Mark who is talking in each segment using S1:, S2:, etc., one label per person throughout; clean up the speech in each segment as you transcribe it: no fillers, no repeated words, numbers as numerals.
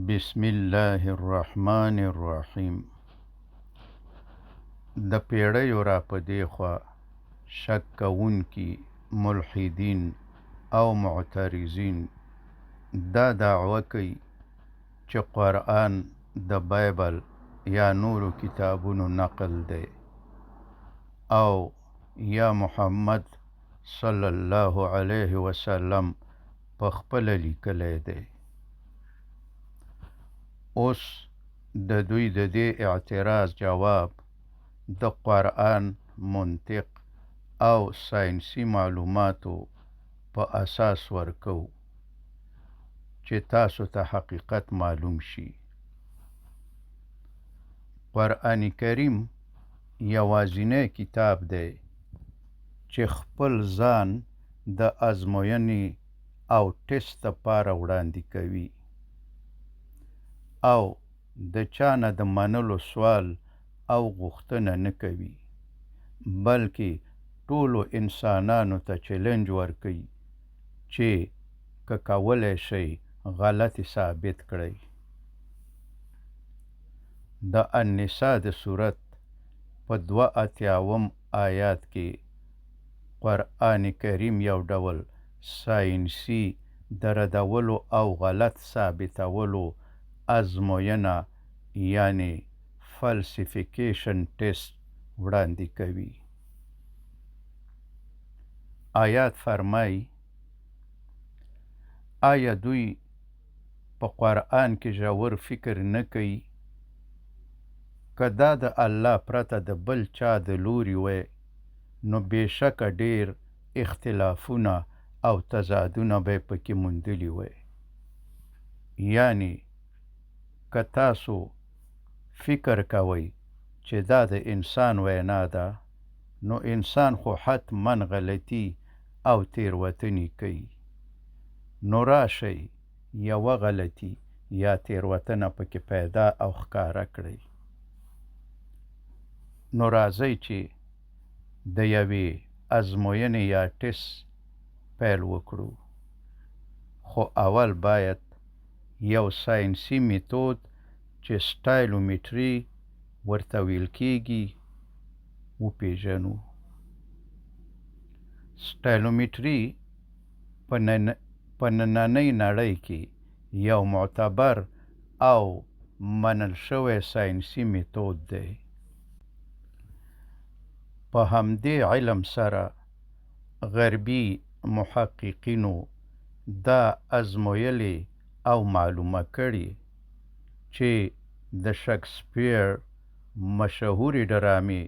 S1: بسم الله الرحمن الرحیم. د پیړیو را په دې خوا شک کوونکي ملحدین او معترضین دا دعوه کوي چې قرآن د بایبل یا نورو کتابونو نقل دی او یا محمد صلی الله علیه وسلم په خپله لیکلی دی. اوس د دوی د دې اعتراض جواب د قرآن منطق او ساینسي معلوماتو په اساس ورکو چې تاسو ته حقیقت معلوم شي. قرآن کریم یوازینی کتاب دی چې خپل ځان د ازموینې او ټیسټ لپاره وړاندې کوي او د چا نه د منلو سوال او غوښتنه نه کوي، بلکې ټولو انسانانو ته چیلنج ورکوي چې که کولی شئ غلطي ثابت کړئ. د النساء د صورت په 82 آیات کې قرآن کریم یو ډول ساینسي د ردولو او غلط ثابتولو ازموینه یعنی فلسفیکیشن ټیسټ وړاندې کوي. آیات فرمایي: آیا دوی په قرآن کې ژور فکر نه کوي؟ که دا د الله پرته د بل چا د لوري وی نو بېشکه ډېر اختلافونه او تضادونه به یې پکې موندلي وی. یعنی که تاسو فکر کوئ چې دا د انسان وینا ده نو انسان خو حتما غلطي او تیروتنې کوي، نو راشئ یوه غلطي یا تیروتنه پکې پیدا او ښکاره کړئ. نو راځئ چې د یوې ازموینې یا ټیسټ پیل وکړو، خو اول باید یو ساینسي میتود چې سټایلومیټري ورته ویل کیږي وپیژنو. سټایلومیټري په نننۍ نړۍ کې یو معتبر او منل شوی ساینسي میتود دی. په همدې علم سره غربي محققینو دا ازمویلې او معلومه کړي چې د شکسپیر مشهورې ډرامې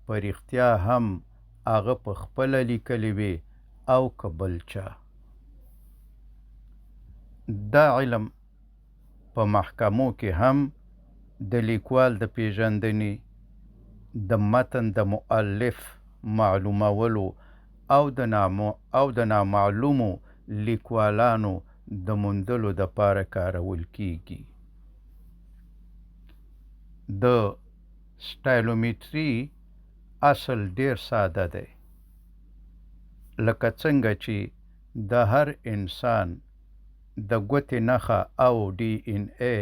S1: په رښتیا هم هغه په خپله لیکلې وې او که بل چا. دا علم په محکمو کې هم د لیکوال د پیژندنې، د متن د مؤلف معلومولو او د نامعلومو لیکوالانو د موندلو دپاره کارول کیږي. د سټایلومیټري اصل ډیر ساده دی، لکه څنګه چې د هر انسان د ګوتې نښه او ډي ان اے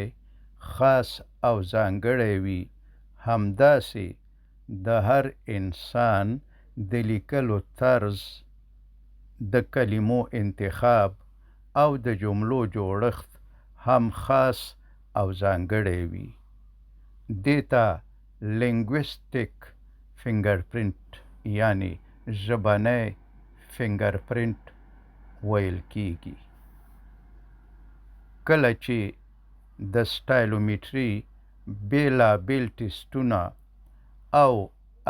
S1: خاص او ځانګړی وي، همداسې د هر انسان د لیکلو طرز، د کلمو انتخاب او د جملو جوړښت هم خاص او ځانګړی وي. دې ته لینګویسټیک فنګرپرینټ یعنی ژبنی فنګرپرینټ ویل کیږي. کله چې د سټایلومیټري بیلابیل ټیسټونه او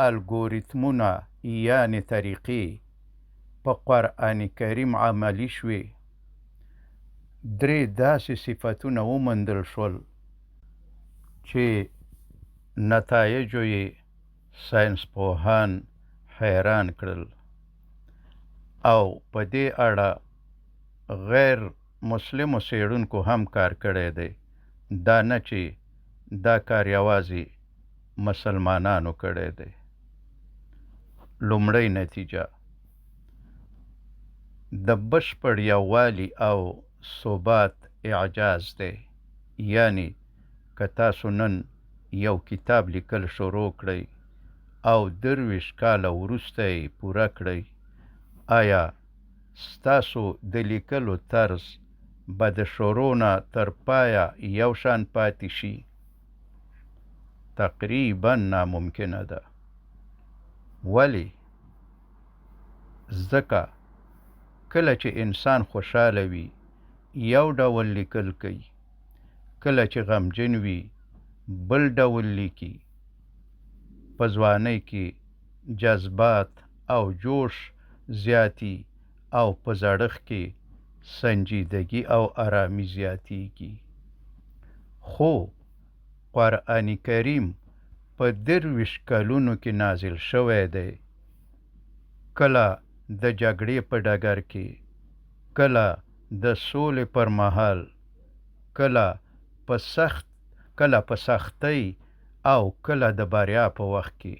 S1: الګوریتمونه یعنی طریقې په قرآن کریم عملي شوې، 3 داسې صفتونه وموندل شول چې نتایجو یې ساینسپوهان حیران کړل او په دې اړه غیر مسلمو څېړونکو هم کار کړی دی. دا نه چې دا کار یوازې مسلمانانو کړی دی. لومړی نتیجه د بشپړ یووالي او ثبات اعجاز دی. یعنی که تاسو نن یو کتاب لیکل شروع کړئ او 23 کاله وروسته یې پوره کړئ، آیا ستاسو د لیکلو طرز به د شروع نه تر پایه یو شان پاتې شي؟ تقریبا ناممکنه ده. ولی؟ ځکه کله چې انسان خوشحاله وي یو ډول لیکل کوي، کله چې غمجن وي بل ډول لیکي. په ځوانۍ کې جذبات او جوش زیاتی او په زړښت کې سنجیدگی او آرامی زیاتیږي. خو قرآن کریم په 23 کلونو کې نازل شوی دی. کله د جګړې په ډګر کې، کله د سولې پر مهال، کله په سختۍ او کله د بریا په وخت کې.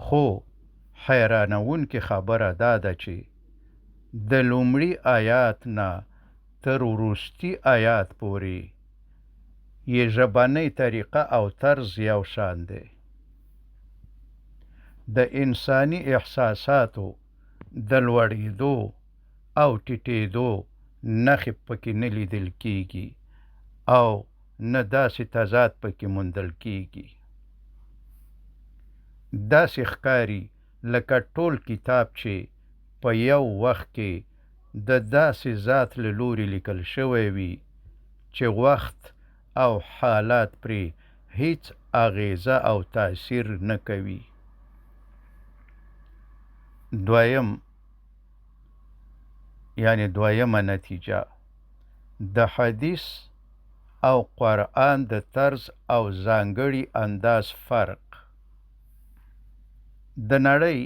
S1: خو حیرانوونکې خبره دا ده چې د لومړي آیات نه تر وروستي آیات پورې یې ژبنۍ طریقه او طرز یو شان دی. د انساني احساساتو د لوړېدو او ټیټېدو نښې پکې نه لیدل کېږي او نه داسې تضاد پکې موندل کېږي. داسې ښکاري لکه ټول کتاب چې په یو وخت کې د داسې ذات له لوري لیکل شوی وي چې وخت او حالات پرې هیڅ اغیزه او تاثیر نه کوي. دویمه نتیجه، د حدیث او قرآن د طرز او ځانګړي انداز فرق. د نړۍ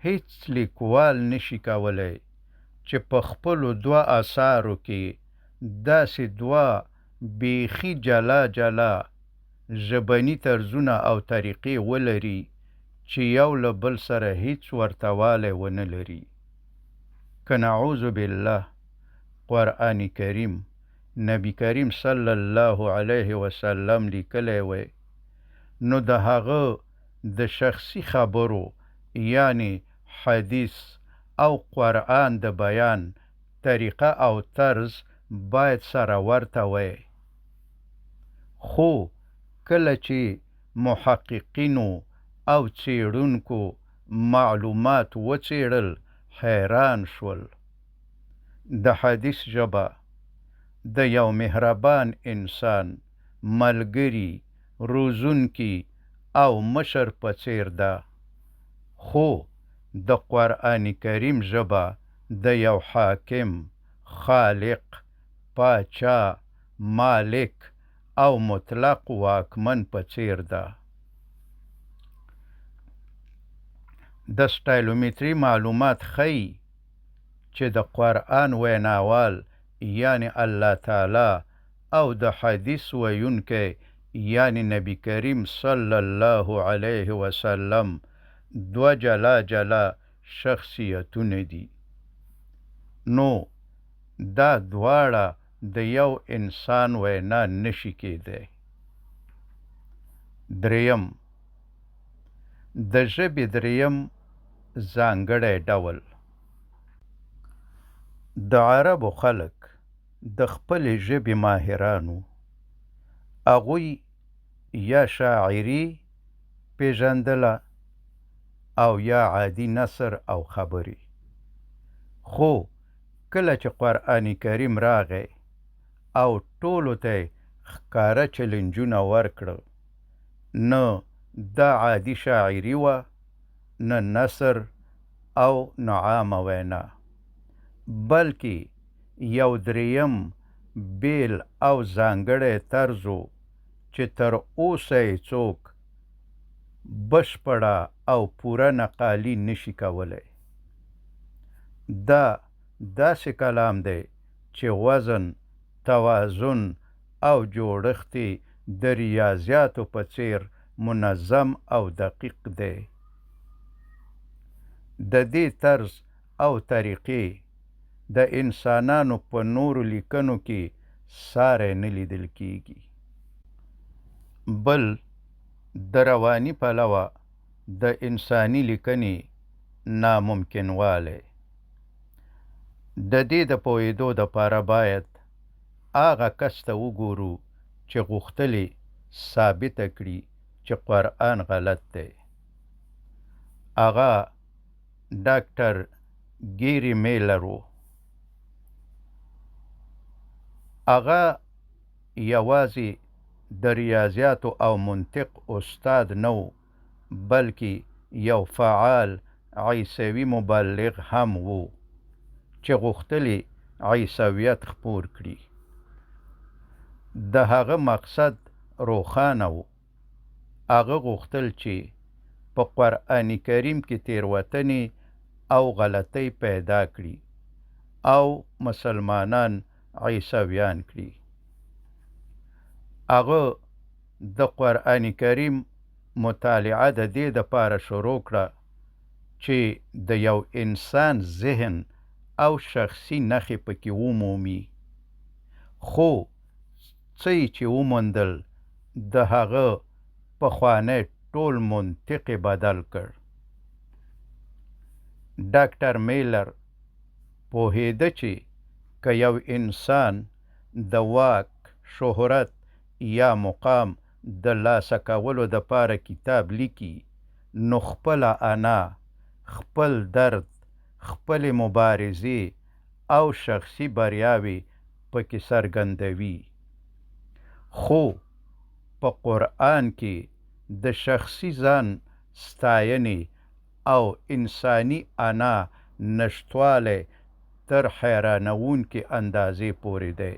S1: هیڅ لیکوال نشي کولی چې په خپلو 2 اثارو کې داسې 2 بیخي جلا ژبني طرزونه او طریقې ولري چې یو له بل سره هیڅ ورتهوالی ونه لري. که نعوذ بالله قرآن کریم نبی کریم صلی الله علیه وسلم لیکلی وی، نو د هغه د شخصي خبرو یعنی حدیث او قرآن د بیان طریقه او طرز باید سره ورته وی. خو کله چې محققینو او څېړونکو معلومات وڅېړل حیران شول. د حدیث ژبه د یو مهربان انسان، ملګری، روزونکی او مشر په څېر ده، خو د قرآن کریم ژبه د یو حاکم، خالق، پاچا، مالک او مطلق واکمن په څېر ده. د سټایلومتري معلومات ښیي چې د قرآن ویناوال یعنی الله تعالی او د حدیث ویونکی یعنی نبی کریم صلی الله علیه وسلم 2 جلا شخصیتونه دي. نو دا دواړه د یو انسان وینا نشي کېدی. دریم، د ژبې دریم ځانګړی ډول. د عربو خلک د خپلې ژبې ماهرانو. هغوی یا شاعري پیژندله او یا عادي نثر او خبرې. خو کله چې قرآن کریم راغی او ټولو ته ښکاره چلنجونه ورکړه، نه دا عادي شاعري وه، نه نثر او نه عامه وینا، بلکې یو دریم بیل او ځانګړی طرز و چې تر اوسه یې څوک بشپړه او پوره نقالي نشي کولی. دا داسې کلام دی چې وزن، توازن او جوړښت د ریاضیاتو په څیر منظم او دقیق دی. د دې طرز او طریقې د انسانانو په نورو لیکنو کې ساری نه لیدل کیږي. بل د رواني پلوه د انساني لیکنې ناممکن والی. د دې د پوهېدو دپاره باید هغه کس ته وګورو چې غوښتلې ثابته کړي چې قرآن غلط دی. هغه ډاکټر ګیری میلر و. هغه یوازې د ریاضیاتو او منطق استاد نه و، بلکې یو فعال عیسوي مبلغ هم و چې غوښتلې عیسویت خپور کړي. د هغه مقصد روښانه و. هغه غوښتل چې په قرآن کریم کې تېروتنې او غلطۍ پیدا کړي او مسلمانان عیسویان کړي. هغه د قرآن کریم مطالعه د دې دپاره شروع کړه چې د یو انسان ذهن او شخصي نښې پکې ومومي. خو څه یې چې وموندل د هغه پخوانی ټول منطق یې بدل کړ. ډاکټر میلر پوهېده چې که یو انسان د واک، شهرت یا مقام د لاسه کولو دپاره کتاب لیکي، نو خپله انا، خپل درد، خپلې مبارزې او شخصي بریاوې پکې څرګندوي. خو په قرآن کې د شخصي ځان ستاینې او انساني انا نشتوالی تر حیرانوونکې اندازې پورې دی.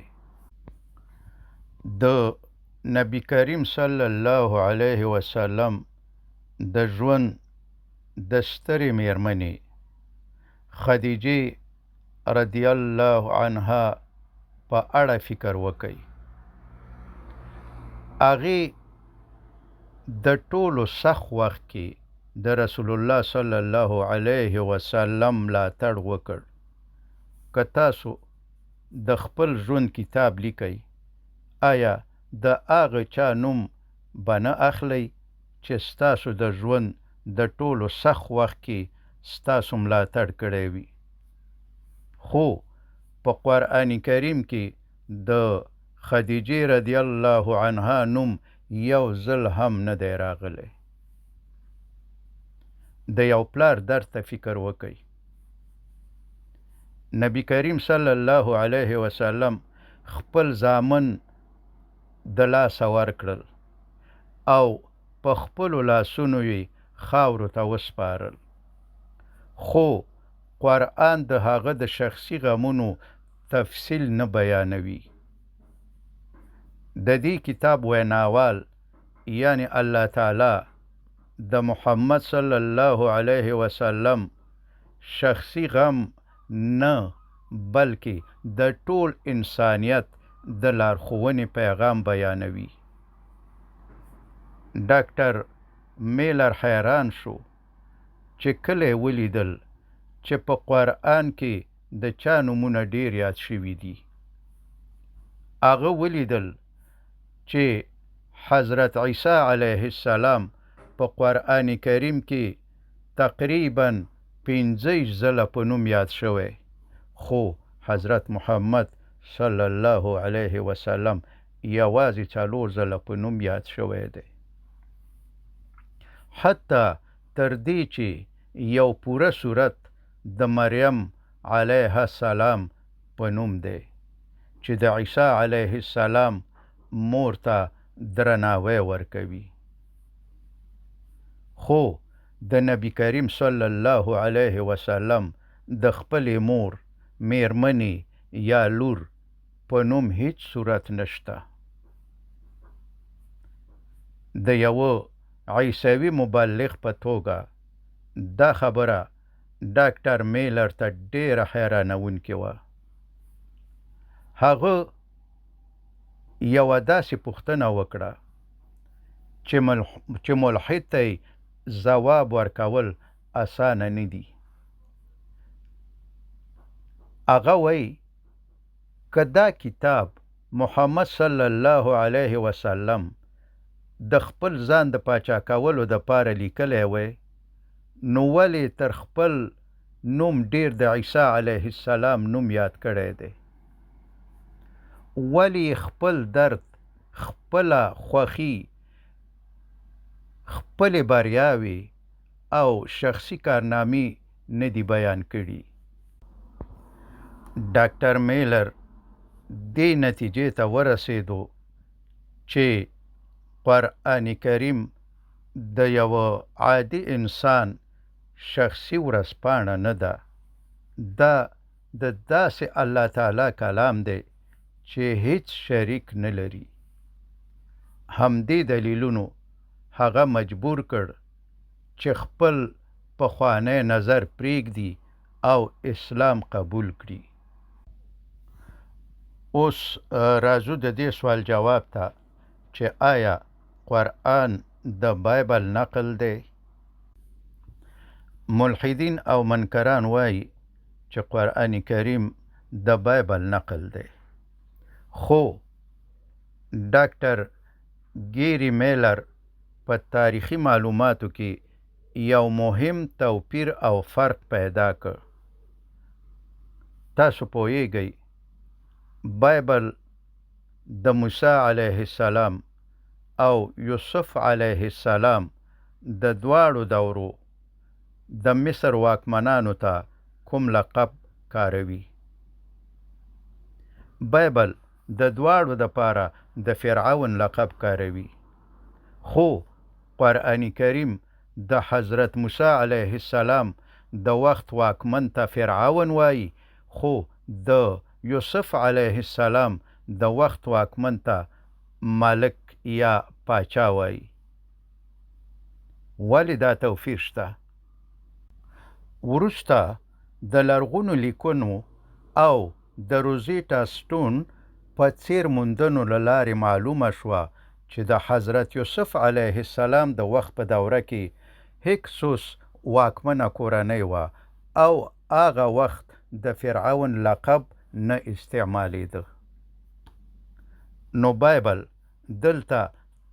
S1: د نبی کریم صلی الله علیه وسلم د ژوند د سترې میرمنې خدیجې رضی الله عنها په اړه فکر وکړئ. هغې د ټولو سخت وخت کې د رسول الله صلی الله علیه وسلم ملاتړ وکړ. که تاسو د خپل ژوند کتاب لیکئ، آیا د هغه چا نوم به نه اخلئ چې ستاسو د ژوند د ټولو سخت وخت کې ستاسو ملاتړ کړی وي؟ خو په قرآن کریم کې د خدیجې رضی الله عنها نوم یو ځل هم نه دی راغلی. د یو پلار درد ته فکر وکړئ. نبی کریم صلی الله علیه وسلم خپل زامن د لاسه ورکړل او په خپلو لاسونو یې خاورو ته وسپارل. خو قرآن د هغه د شخصي غمونو تفصیل نه بیانوي. د دې کتاب ویناوال یعنی الله تعالی د محمد صلی الله علیه وسلم شخصي غم نه، بلکې د ټول انسانیت د لارښوونې پیغام بیانوي. ډاکټر میلر حیران شو چې کله یې ولیدل چې په قرآن کې د چا نومونه ډېر یاد شوي دي. هغه ولیدل چې حضرت عیسی علیه السلام په قرآن کریم کې تقریباً 15 ځله په نوم یاد شوی، خو حضرت محمد صلی الله علیه وسلم یوازې 4 ځله په نوم یاد شوی دی. حتی تر دې چې یو پوره صورت د مریم علیه السلام په نوم دی چې د عیسی علیه السلام مور ته درناوی ورکوي. خو د نبی کریم صلی الله علیه وسلم د خپلې مور، میرمنې یا لور په نوم هیڅ صورت نشته. د یوه عیسوي مبلغ په توګه دا خبره ډاکټر میلر ته ډېره حیرانوونکې وه. هغه یوه داسې پوښتنه وکړه چې ملحد ته ځواب ورکول اسانه نه دي. هغه وایي که دا کتاب محمد صلی الله علیه وسلم د خپل ځان د پاچا کولو دپاره لیکلی وی، نو ولې تر خپل نوم ډیر د عیسی علیه السلام نوم یاد کړی دی؟ ولې خپل درد، خپله خوښي، خپلې بریاوې او شخصي کارنامې نه دي بیان کړي؟ ډاکټر میلر دې نتیجې ته ورسېدو چې قرآن کریم د یوه عادي انسان شخصي ورځپاڼه نه ده، دا د داسې الله تعالی کلام دی چې هیڅ شریک نه لري. همدې دلیلونو هغه مجبور کړ چې خپل پخوانی نظر پرېږدي او اسلام قبول کړي. اوس راځو د دې سوال جواب ته چې آیا قرآن د بایبل نقل دی؟ ملحدین او منکران وایي چې قرآن کریم د بایبل نقل دی، خو ډاکټر ګیری میلر په تاریخي معلوماتو کې یو مهم توپیر او فرق پیدا کړ. تاسو پوهیږئ بایبل د موسی علیه السلام او یوسف علیه السلام د دواړو دورو د مصر واکمنانو ته کوم لقب کاروي. بایبل د دواړو دپاره د فرعون لقب کاروي، خو قرآن کریم د حضرت موسی علیه السلام د وخت واکمن ته فرعون وایي، خو د یوسف علیه السلام د وخت واکمن ته ملک یا پاچا وایي. ولې دا توپیر شته؟ وروسته د لرغونو لیکنو او د روزیټا سټون په څیر موندنو له لارې معلومه شوه چې د حضرت یوسف علیه السلام د وخت په دوره کې هکسوس واکمنه کورنۍ وه او هغه وخت د فرعون لقب نه استعمالیده. نو بایبل دلته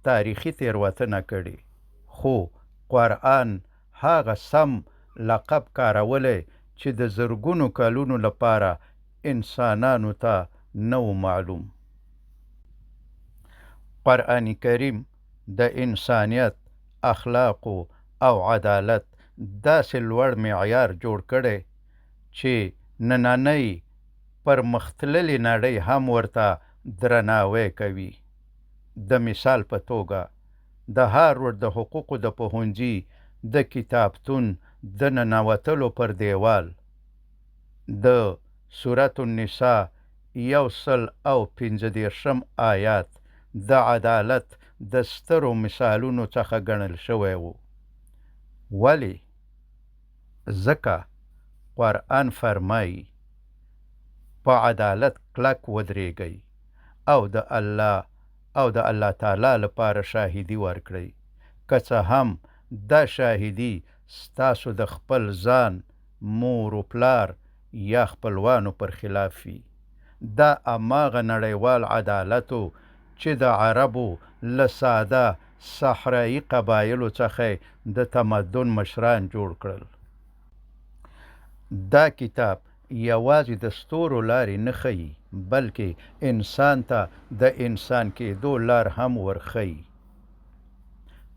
S1: تاریخي تیروتنه کړې، خو قرآن هغه سم لقب کارولی چې د زرګونو کلونو لپاره انسانانو ته نه و معلوم. قرآن کریم د انسانیت، اخلاقو او عدالت داسې لوړ معیار جوړ کړی چې نننۍ پرمختللې نړۍ هم ورته درناوی کوي. د مثال په توګه د هارورډ د حقوقو د پوهنځي د کتابتون د ننوتلو پر دیوال د سورة النساء 115 آیات د عدالت د سترو مثالونو څخه ګڼل شوی و. ولې؟ ځکه قرآن فرمایي په عدالت کلک ودرېږئ او د الله تعالی لپاره شاهدي ورکړئ، که څه هم دا شاهدي ستاسو د خپل ځان، مور و پلار یا خپلوانو پر خلاف وي. دا هماغه نړیوال عدالت و چې د عربو له ساده صحرایي قبایلو څخه د تمدن مشران جوړ کړل. دا کتاب یوازې د ستورو لارې نه ښیي، بلکې انسان ته د انسان کېدو لار هم ورښیي.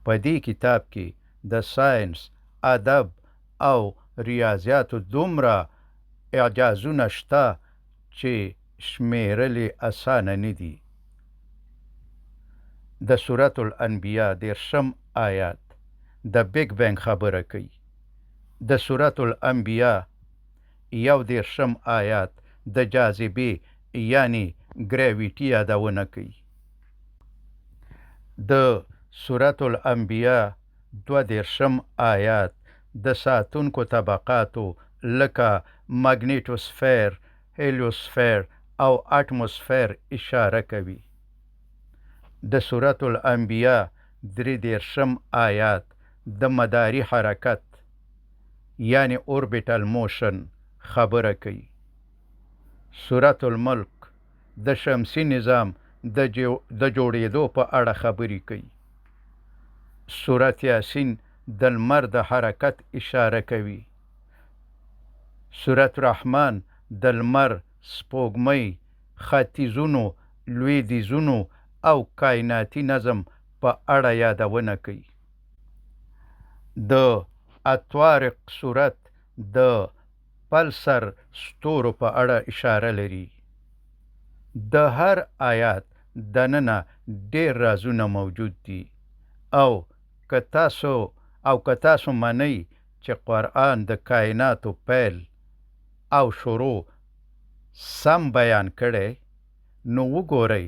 S1: په دې کتاب کې د ساینس، ادب او ریاضیاتو دومره اعجازونه شته چې شمیرل یې اسانه نه دي. د سورة الانبیاء 10 آیات د بیگ بینګ خبره کوي. د سورة الانبیاء 11 آیات د جاذبې یعنی ګریویټي یادونه کوي. د سورة الانبیاء 12 آیات د ساتونکو طبقاتو لکه مګنیټوسفیر، هیلیوسفیر او اټموسفیر اشاره کوي. د سورة الانبیاء 13 آیات د مداري حرکت یعنی اوربیټل موشن خبره کوي. سورة الملک د شمسي نظام د جوړېدو په اړه خبرې کوي. سورت یاسین د لمر د حرکت اشاره کوي. سورت رحمان د لمر، سپوږمۍ، ختیځونو، لویدیځونو او کائناتي نظم په اړه یادونه کوي. د الطارق سورت د پلسر ستورو په اړه اشاره لري. د هر آیات دننه ډېر رازونه موجود دي او که تاسو منئ چې قرآن د کائناتو پیل او شروع سم بیان کړی، نو وګورئ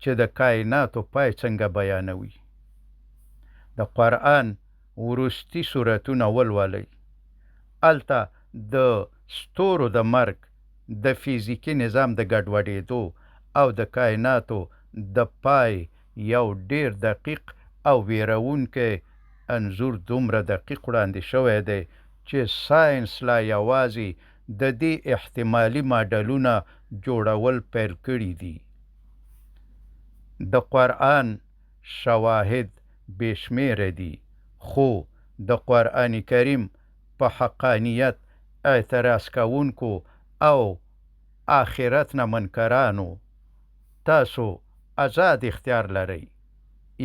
S1: چې د کائناتو پای څنګه بیانوي. د قرآن وروستي سورتونه ولولئ. هلته د ستورو د مرګ، د فزیکي نظام د ګډوډېدو او د کائناتو د پای یو ډېر دقیق او ویرونکی انځور دومره دقیق وړاندې شوی دی چې ساینس لا یوازې د دې احتمالي ماډلونه جوړول پیل کړي دي. د قرآن شواهد بې شمېره دي، خو د قرآن کریم په حقانیت اعتراض کوونکو او آخرت نه منکرانو تاسو آزاد اختیار لرئ،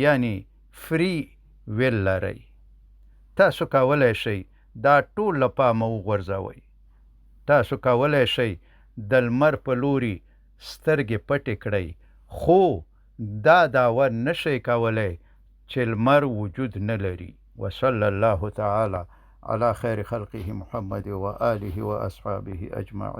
S1: یعنی فری ویل لرئ. تاسو کولی شئ دا ټول له پامه وغورځوئ. تاسو کولی شئ د لمر په لوري سترګې پټې کړئ، خو دا دعوه نشئ کولی چې لمر وجود نه لري. وصلی الله تعالی علی خیر خلقه محمد و آله و اصحابه اجمعین.